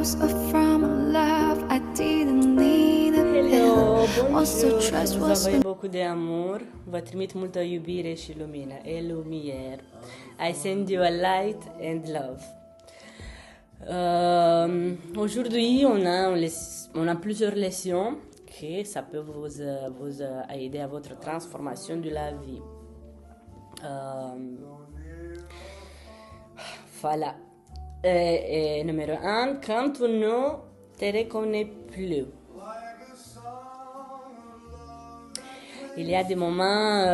close or from a love I didn't need a Hello, pill. Was the bonjour. trust Vă was voi beaucoup de amor. Vă trimit multă iubire și lumină. Et lumière. I send you a light and love. Aujourd'hui, on a plusieurs leçons que ça peut vous aider à votre transformation de la vie. Voilà. Numéro 1, quand tu ne te reconnais plus. Il y a des moments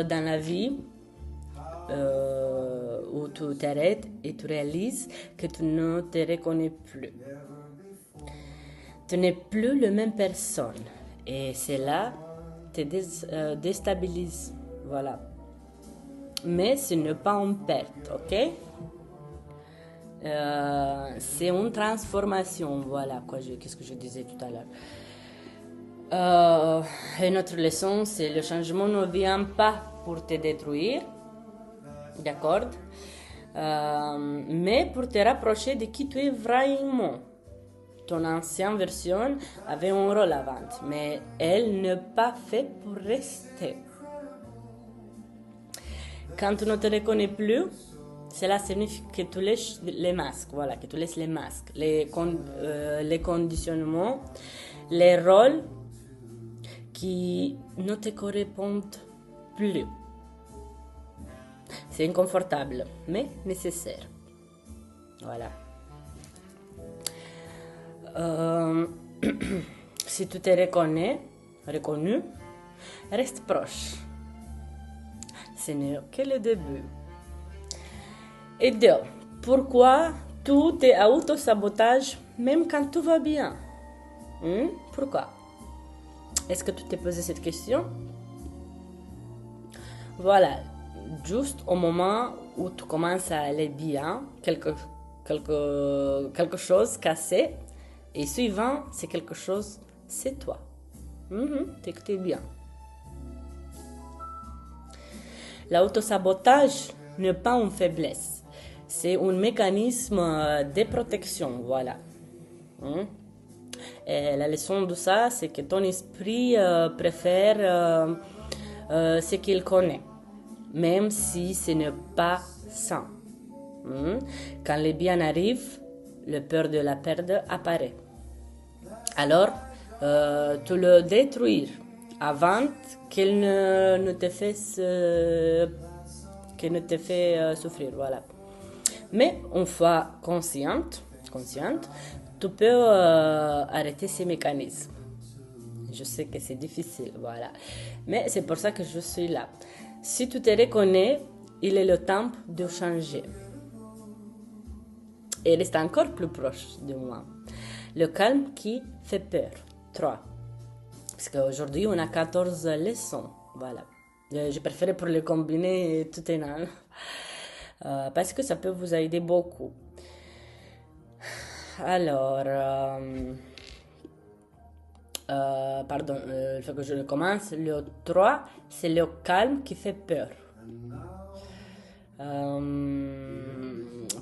dans la vie où tu t'arrêtes et tu réalises que tu ne te reconnais plus. Tu n'es plus la même personne et cela te déstabilise. Voilà. Mais ce n'est pas une perte, ok? C'est une transformation, voilà qu'est-ce que je disais tout à l'heure. Et notre leçon, c'est le changement ne vient pas pour te détruire, d'accord? Mais pour te rapprocher de qui tu es vraiment. Ton ancienne version avait un rôle avant, mais elle n'est pas faite pour rester. Quand tu ne te reconnais plus, cela signifie que tu laisses les masques, voilà, que tu laisses les masques, les conditionnements, les rôles qui ne te correspondent plus. C'est inconfortable, mais nécessaire. Voilà. Si tu te reconnu, reste proche. Ce n'est que le début. Et deux, pourquoi tout est auto-sabotage même quand tout va bien? Pourquoi? Est-ce que tu t'es posé cette question? Voilà, juste au moment où tu commences à aller bien, quelque chose cassé, et suivant, c'est quelque chose, c'est toi. T'es bien. L'autosabotage n'est pas une faiblesse, c'est un mécanisme de protection, voilà. Et la leçon de ça, c'est que ton esprit préfère ce qu'il connaît, même si ce n'est pas sain. Quand le bien arrive, le peur de la perte apparaît. Alors, tu le détruire avant qu'il ne te fasse souffrir, voilà. Mais une fois consciente, tu peux arrêter ces mécanismes. Je sais que c'est difficile, voilà. Mais c'est pour ça que je suis là. Si tu te reconnais, il est le temps de changer. Et reste encore plus proche de moi. Le calme qui fait peur. 3. Parce qu'aujourd'hui, on a 14 leçons. Voilà. Je préfère pour les combiner tout en un. Parce que ça peut vous aider beaucoup. Alors, il faut que je commence. Le 3, c'est le calme qui fait peur.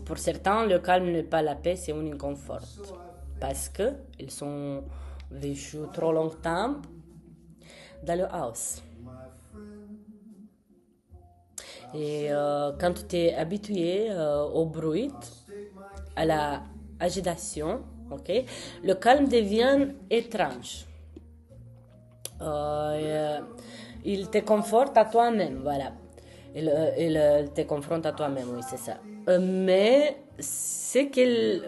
Pour certains, le calme n'est pas la paix, c'est un inconfort. Parce qu'ils sont vécus trop longtemps dans le chaos. Et quand tu t'es habitué au bruit, à la agitation, ok, le calme devient étrange. Il te conforte à toi-même, voilà. Il te confronte à toi-même, oui, c'est ça. Mais c'est qu'il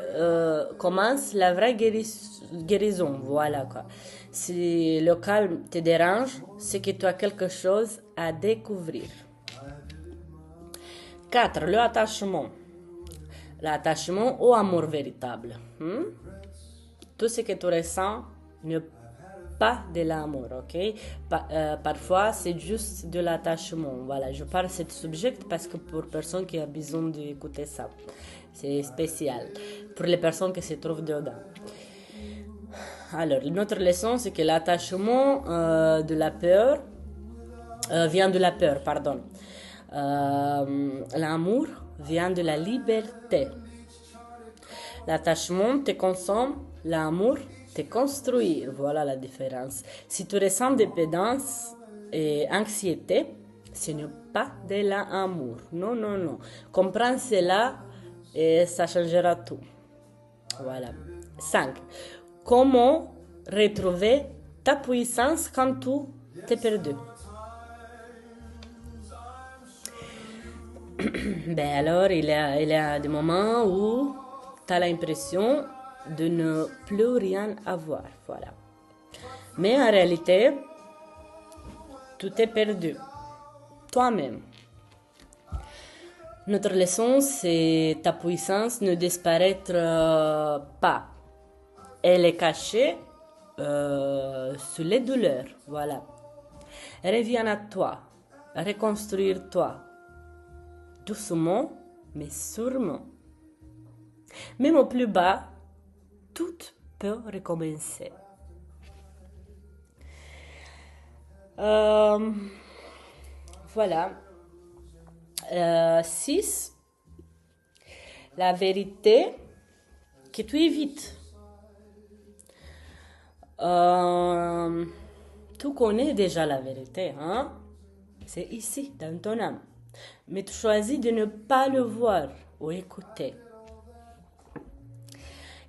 commence la vraie guérison, voilà quoi. Si le calme te dérange, c'est que tu as quelque chose à découvrir. 4. Le attachement. L'attachement au amour véritable. Tout ce que tu ressens n'est pas de l'amour, ok? Parfois, c'est juste de l'attachement. Voilà, je parle de ce sujet parce que pour personne qui a besoin d'écouter ça, c'est spécial. Pour les personnes qui se trouvent dedans. Alors, notre leçon, c'est que l'attachement de la peur vient de la peur, pardon. L'amour vient de la liberté. L'attachement te consomme, l'amour te construit. Voilà la différence. Si tu ressens dépendance et anxiété, ce n'est pas de l'amour. Non, non, non. Comprends cela et ça changera tout. Voilà. 5. Comment retrouver ta puissance quand tu t'es perdu? Ben alors, il y a des moments où tu as l'impression de ne plus rien avoir. Voilà. Mais en réalité, tout est perdu. Toi-même. Notre leçon, c'est ta puissance ne disparaître pas. Elle est cachée sous les douleurs. Voilà. Reviens à toi. Reconstruire-toi. Doucement, mais sûrement. Même au plus bas, tout peut recommencer. Voilà. 6. La vérité que tu évites. Tu connais déjà la vérité, hein? C'est ici, dans ton âme. Mais tu choisis de ne pas le voir ou écouter.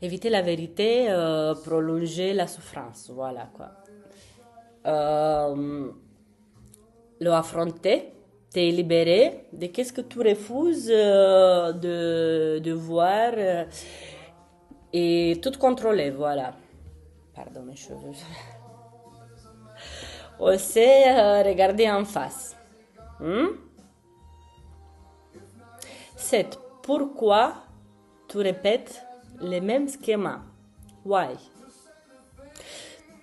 Éviter la vérité, prolonger la souffrance, voilà quoi. Le affronter, te libérer de qu'est-ce que tu refuses de voir et tout contrôler, voilà. Pardon mes cheveux. Oser regarder en face. 7. Pourquoi tu répètes les mêmes schémas? Why?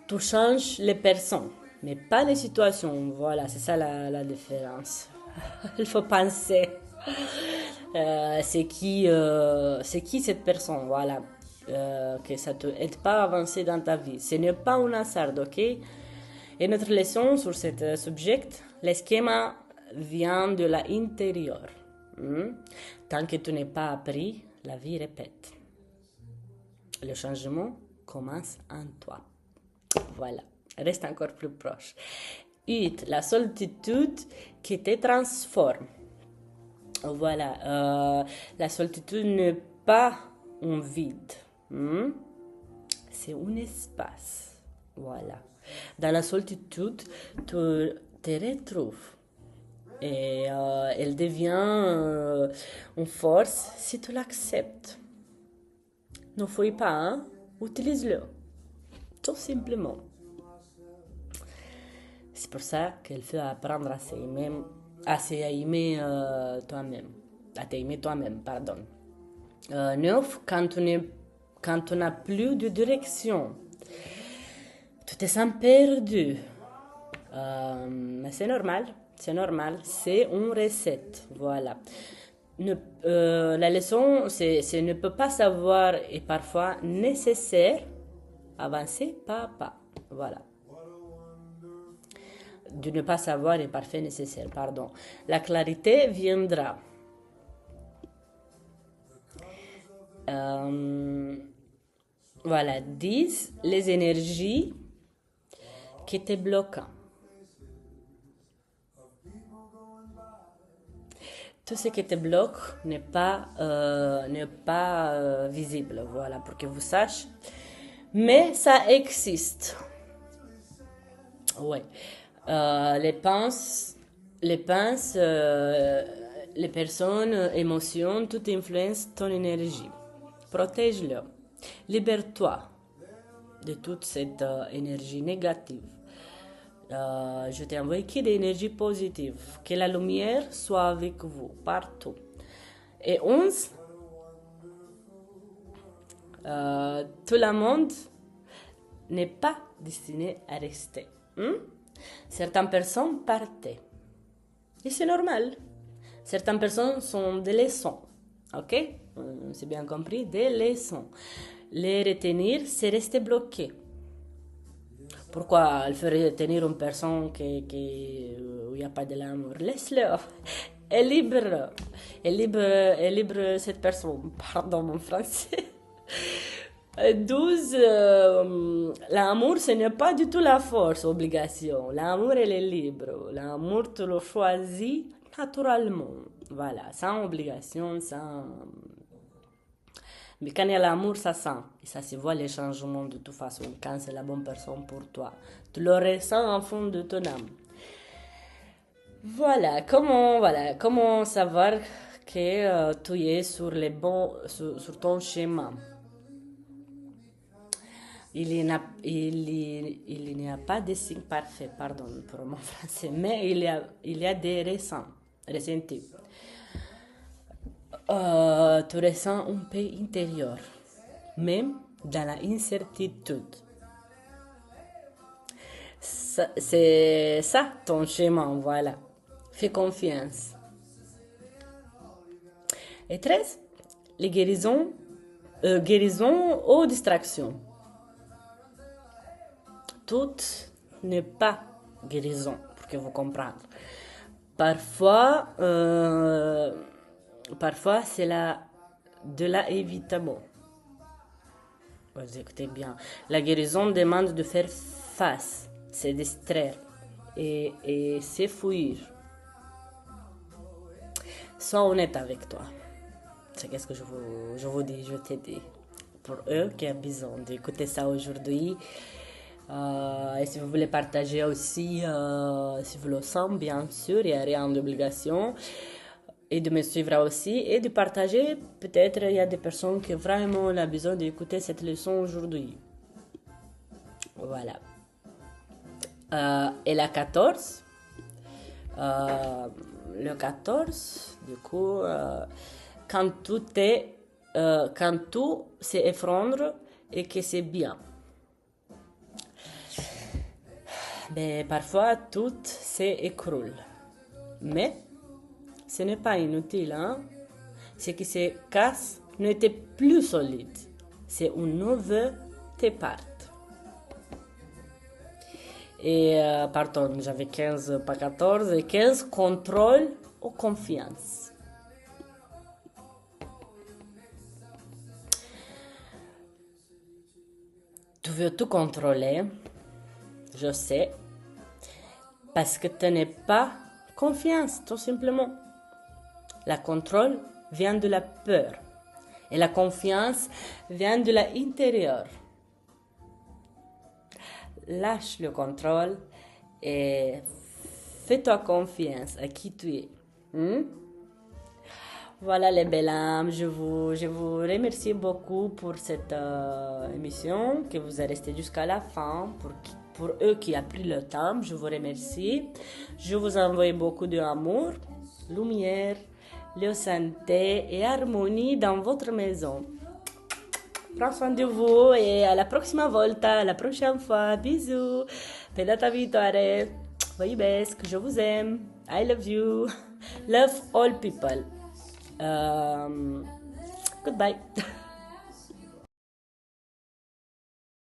Tu changes les personnes, mais pas les situations. Voilà, c'est ça la différence. Il faut penser. C'est qui cette personne? Voilà. Que ça ne t'aide pas à avancer dans ta vie. Ce n'est pas un hasard, ok? Et notre leçon sur cet sujet, le schéma vient de l'intérieur. Tant que tu n'es pas appris, la vie répète. Le changement commence en toi. Voilà, reste encore plus proche. 8. La solitude qui te transforme. Voilà, la solitude n'est pas un vide. C'est un espace. Voilà. Dans la solitude, tu te retrouves. Et elle devient une force si tu l'acceptes. Ne fouille pas, hein? Utilise-le. Tout simplement. C'est pour ça qu'il faut apprendre à s'aimer, toi-même. À t'aimer toi-même, pardon. 9. Quand tu n'as plus de direction, tu te sens perdu. Mais c'est normal. C'est une recette. Voilà. La leçon, c'est ne peut pas savoir et parfois nécessaire avancer pas à pas. Voilà. De ne pas savoir est parfait nécessaire, pardon. La clarité viendra. Voilà. 10. Les énergies qui te bloquent. Tout ce qui te bloque n'est pas visible, voilà, pour que vous sachiez. Mais ça existe. Ouais. Les personnes, émotions, tout influence ton énergie. Protège-le. Libère-toi de toute cette énergie négative. Je t'ai envoyé que des énergies positives. Que la lumière soit avec vous, partout. Et 11. Tout le monde n'est pas destiné à rester. Certaines personnes partent. Et c'est normal. Certaines personnes sont des leçons. Ok? C'est bien compris, des leçons. Les retenir, c'est rester bloqué. Pourquoi elle ferait retenir une personne où il n'y a pas de l'amour? Laisse-le. Elle libre cette personne. Pardon mon français. 12, l'amour, ce n'est pas du tout la force, obligation. L'amour, elle est libre. L'amour, tu le choisis naturellement. Voilà, sans obligation, sans... Mais quand il y a l'amour, ça sent. Et ça se voit les changements de toute façon, quand c'est la bonne personne pour toi. Tu le ressens en fond de ton âme. Comment savoir que tu es sur sur ton chemin. Il n'y a pas de signe parfait, pardon pour mon français, mais il y a des ressentis. Tu ressens un paix intérieur, même dans la incertitude. C'est ça ton chemin, voilà. Fais confiance. Et 13, les guérisons ou distractions. Tout n'est pas guérison, pour que vous compreniez. Parfois, c'est de la évitable. Vous écoutez bien. La guérison demande de faire face, se distraire et s'enfuir. Sois honnête avec toi. C'est ce que je vous dis, je te dis. Pour eux qui ont besoin d'écouter ça aujourd'hui. Et si vous voulez partager aussi, si vous le sentez, bien sûr, il n'y a rien d'obligation. Et de me suivre aussi et de partager. Peut-être il y a des personnes qui vraiment ont besoin d'écouter cette leçon aujourd'hui. Voilà. Et la 14. Le 14, du coup, quand tout s'effondre et que c'est bien. Mais parfois, tout s'écroule. Mais ce n'est pas inutile, hein? Ce qui se casse n'était plus solide. C'est un nouveau départ. Et, pardon, j'avais 15, pas 14. Et 15, contrôle ou confiance. Tu veux tout contrôler, je sais, parce que tu n'as pas confiance, tout simplement. La contrôle vient de la peur et la confiance vient de l'intérieur. Lâche le contrôle et fais-toi confiance à qui tu es. Voilà les belles âmes, je vous remercie beaucoup pour cette émission, que vous êtes resté jusqu'à la fin. Pour eux qui ont pris le temps, je vous remercie. Je vous envoie beaucoup d'amour, lumière, santé et harmonie dans votre maison. Prends soin de vous et à la prochaine volta, à la prochaine fois. Bisous. Pedata vittoria. Voi best, je vous aime. I love you. Love all people. Goodbye.